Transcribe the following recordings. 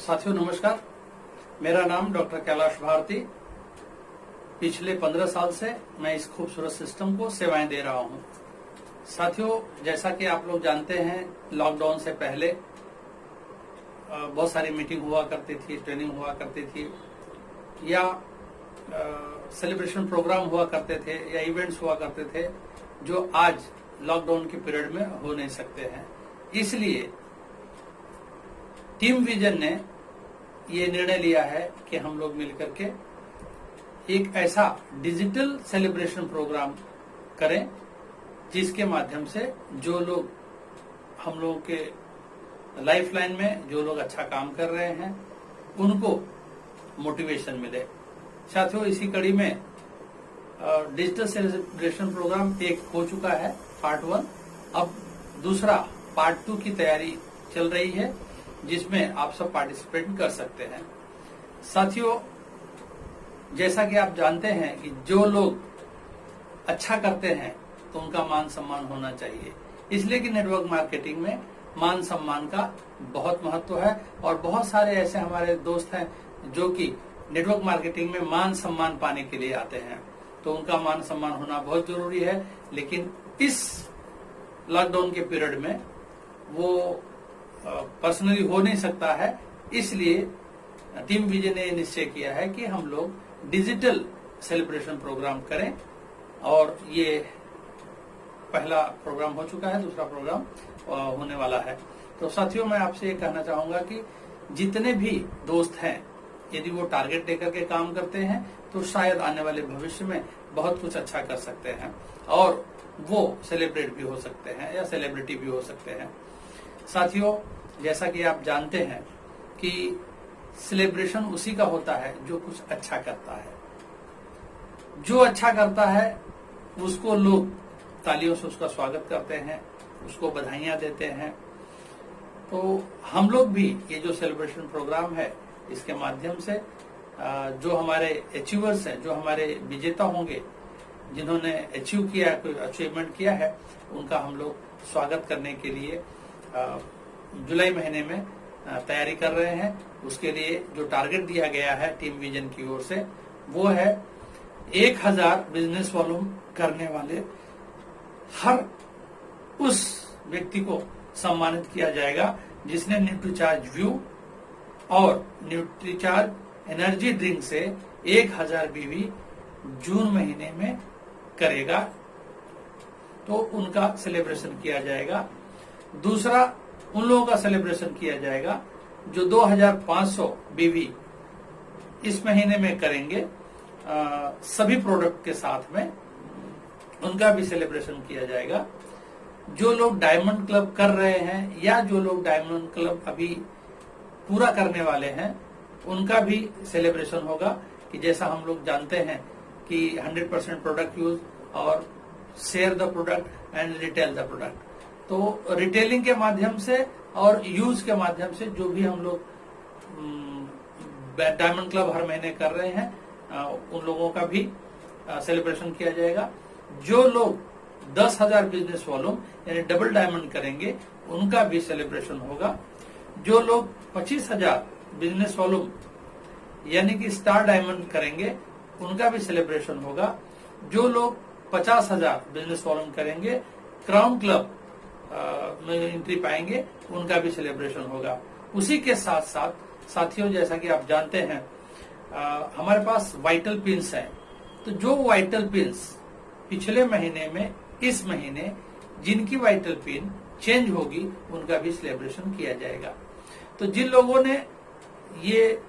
साथियों नमस्कार। मेरा नाम डॉक्टर कैलाश भारती। पिछले 15 साल से मैं इस खूबसूरत सिस्टम को सेवाएं दे रहा हूं। साथियों, जैसा कि आप लोग जानते हैं, लॉकडाउन से पहले बहुत सारी मीटिंग हुआ करती थी, ट्रेनिंग हुआ करती थी, या सेलिब्रेशन प्रोग्राम हुआ करते थे, या इवेंट्स हुआ करते थे, जो आज लॉकडाउन के पीरियड में हो नहीं सकते हैं। इसलिए टीम विजन ने ये निर्णय लिया है कि हम लोग मिलकर के एक ऐसा डिजिटल सेलिब्रेशन प्रोग्राम करें जिसके माध्यम से जो लोग हम लोगों के लाइफलाइन में जो लोग अच्छा काम कर रहे हैं उनको मोटिवेशन मिले। साथियों, इसी कड़ी में डिजिटल सेलिब्रेशन प्रोग्राम एक हो चुका है, पार्ट 1। अब दूसरा पार्ट 2 की तैयारी चल रही है, जिसमें आप सब पार्टिसिपेट कर सकते हैं। साथियों, जैसा कि आप जानते हैं कि जो लोग अच्छा करते हैं तो उनका मान सम्मान होना चाहिए, इसलिए कि नेटवर्क मार्केटिंग में मान सम्मान का बहुत महत्व है। और बहुत सारे ऐसे हमारे दोस्त हैं जो कि नेटवर्क मार्केटिंग में मान सम्मान पाने के लिए आते हैं, तो उनका मान सम्मान होना बहुत जरूरी है। लेकिन इस लॉकडाउन के पीरियड में वो पर्सनली हो नहीं सकता है, इसलिए टीम विजन ने निश्चय किया है कि हम लोग डिजिटल सेलिब्रेशन प्रोग्राम करें। और ये पहला प्रोग्राम हो चुका है, दूसरा प्रोग्राम होने वाला है। तो साथियों, मैं आपसे ये कहना चाहूंगा कि जितने भी दोस्त हैं, यदि वो टारगेट लेकर के काम करते हैं तो शायद आने वाले भविष्य में बहुत कुछ अच्छा कर सकते हैं और वो सेलिब्रेट भी हो सकते हैं या सेलिब्रिटी भी हो सकते हैं। साथियों, जैसा कि आप जानते हैं कि सेलिब्रेशन उसी का होता है जो कुछ अच्छा करता है। जो अच्छा करता है उसको लोग तालियों से उसका स्वागत करते हैं, उसको बधाइयां देते हैं। तो हम लोग भी ये जो सेलिब्रेशन प्रोग्राम है, इसके माध्यम से जो हमारे अचीवर्स हैं, जो हमारे विजेता होंगे, जिन्होंने अचीव किया, कोई अचीवमेंट किया है, उनका हम लोग स्वागत करने के लिए जुलाई महीने में तैयारी कर रहे हैं। उसके लिए जो टारगेट दिया गया है टीम विजन की ओर से, वो है 1000 बिजनेस वॉल्यूम करने वाले हर उस व्यक्ति को सम्मानित किया जाएगा जिसने न्यूट्रीचार्ज व्यू और न्यूट्रीचार्ज एनर्जी ड्रिंक से 1000 बीवी जून महीने में करेगा, तो उनका सेलिब्रेशन किया जाएगा। दूसरा, उन लोगों का सेलिब्रेशन किया जाएगा जो 2500 बीवी इस महीने में करेंगे सभी प्रोडक्ट के साथ में, उनका भी सेलिब्रेशन किया जाएगा। जो लोग डायमंड क्लब कर रहे हैं या जो लोग डायमंड क्लब अभी पूरा करने वाले हैं, उनका भी सेलिब्रेशन होगा। कि जैसा हम लोग जानते हैं कि 100% प्रोडक्ट यूज और share the product and retail the product, तो रिटेलिंग के माध्यम से और यूज के माध्यम से जो भी हम लोग डायमंड क्लब हर महीने कर रहे हैं, उन लोगों का भी सेलिब्रेशन किया जाएगा। जो लोग 10,000 बिजनेस वॉल्यूम यानी डबल डायमंड करेंगे, उनका भी सेलिब्रेशन होगा। जो लोग 25,000 बिजनेस वॉल्यूम यानी कि स्टार डायमंड करेंगे, उनका भी सेलिब्रेशन होगा। जो लोग 50,000 बिजनेस वॉल्यूम करेंगे, क्राउन क्लब में एंट्री पाएंगे, उनका भी सेलिब्रेशन होगा। उसी के साथ साथ साथियों, जैसा कि आप जानते हैं, हमारे पास वाइटल पिन्स हैं। तो जो वाइटल पिन्स पिछले महीने में इस महीने जिनकी वाइटल पिन चेंज होगी, उनका भी सेलिब्रेशन किया जाएगा। तो जिन लोगों ने ये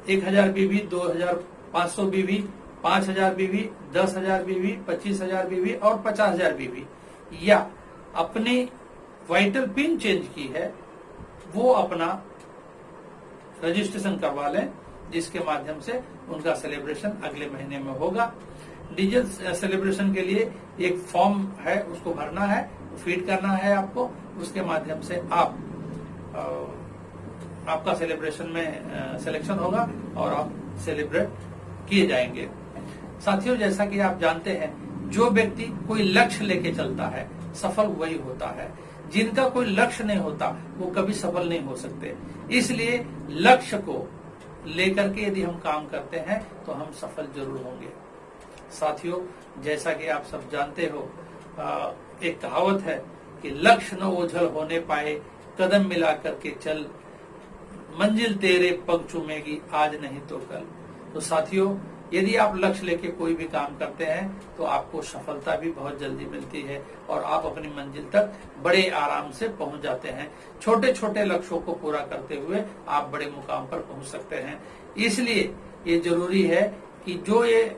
1000 बीवी, 2500 बीवी, 5000 बीवी, 10,000 बीवी, 25,000 बीवी और 50,000 बीवी या अपनी वाइटल पिन चेंज की है, वो अपना रजिस्ट्रेशन करवा लें, जिसके माध्यम से उनका सेलिब्रेशन अगले महीने में होगा। डिजिटल सेलिब्रेशन के लिए एक फॉर्म है, उसको भरना है, फीड करना है आपको। उसके माध्यम से आपका सेलिब्रेशन में सिलेक्शन होगा और आप सेलिब्रेट किए जाएंगे। साथियों, जैसा कि आप जानते हैं, जो व्यक्ति कोई लक्ष्य लेके चलता है, सफल वही होता है। जिनका कोई लक्ष्य नहीं होता वो कभी सफल नहीं हो सकते। इसलिए लक्ष्य को लेकर के यदि हम काम करते हैं तो हम सफल जरूर होंगे। साथियों, जैसा कि आप सब जानते हो, एक कहावत है कि लक्ष्य न ओझल होने पाए, कदम मिला करके चल, मंजिल तेरे पग चूमेगी आज नहीं तो कल। तो साथियों, यदि आप लक्ष्य लेके कोई भी काम करते हैं तो आपको सफलता भी बहुत जल्दी मिलती है और आप अपनी मंजिल तक बड़े आराम से पहुंच जाते हैं। छोटे छोटे लक्ष्यों को पूरा करते हुए आप बड़े मुकाम पर पहुंच सकते हैं। इसलिए ये जरूरी है कि जो ये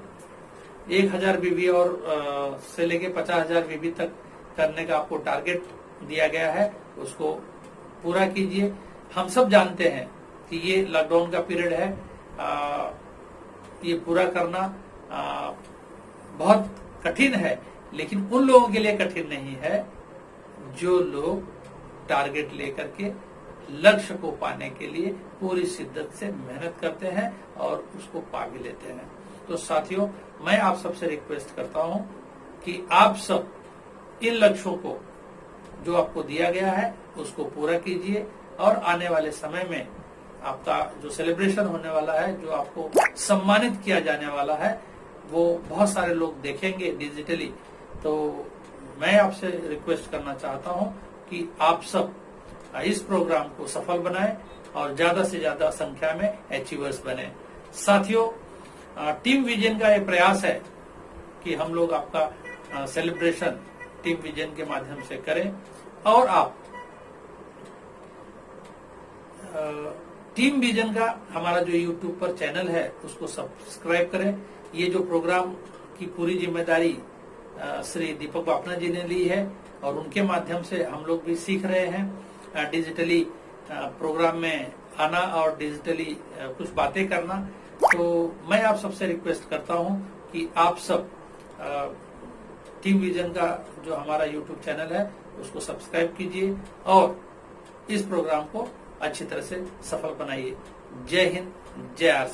1000 बीबी और से लेके 50,000 बीबी तक करने का आपको टारगेट दिया गया है, उसको पूरा कीजिए। हम सब जानते हैं कि ये लॉकडाउन का पीरियड है, ये पूरा करना बहुत कठिन है, लेकिन उन लोगों के लिए कठिन नहीं है जो लोग टारगेट लेकर के लक्ष्य को पाने के लिए पूरी शिद्दत से मेहनत करते हैं और उसको पा भी लेते हैं। तो साथियों, मैं आप सबसे रिक्वेस्ट करता हूं कि आप सब इन लक्ष्यों को जो आपको दिया गया है उसको पूरा कीजिए और आने वाले समय में आपका जो सेलिब्रेशन होने वाला है, जो आपको सम्मानित किया जाने वाला है, वो बहुत सारे लोग देखेंगे डिजिटली। तो मैं आपसे रिक्वेस्ट करना चाहता हूं कि आप सब इस प्रोग्राम को सफल बनाएं और ज्यादा से ज्यादा संख्या में अचीवर्स बने। साथियों, टीम विजन का ये प्रयास है कि हम लोग आपका सेलिब्रेशन टीम विजन के माध्यम से करें और आप टीम विजन का हमारा जो यूट्यूब पर चैनल है उसको सब्सक्राइब करें। ये जो प्रोग्राम की पूरी जिम्मेदारी श्री दीपक बापना जी ने ली है और उनके माध्यम से हम लोग भी सीख रहे हैं डिजिटली प्रोग्राम में आना और डिजिटली कुछ बातें करना। तो मैं आप सबसे रिक्वेस्ट करता हूं कि आप सब टीम विजन का जो हमारा यूट्यूब चैनल है उसको सब्सक्राइब कीजिए और इस प्रोग्राम को अच्छी तरह से सफल बनाइए। जय हिंद, जय आर।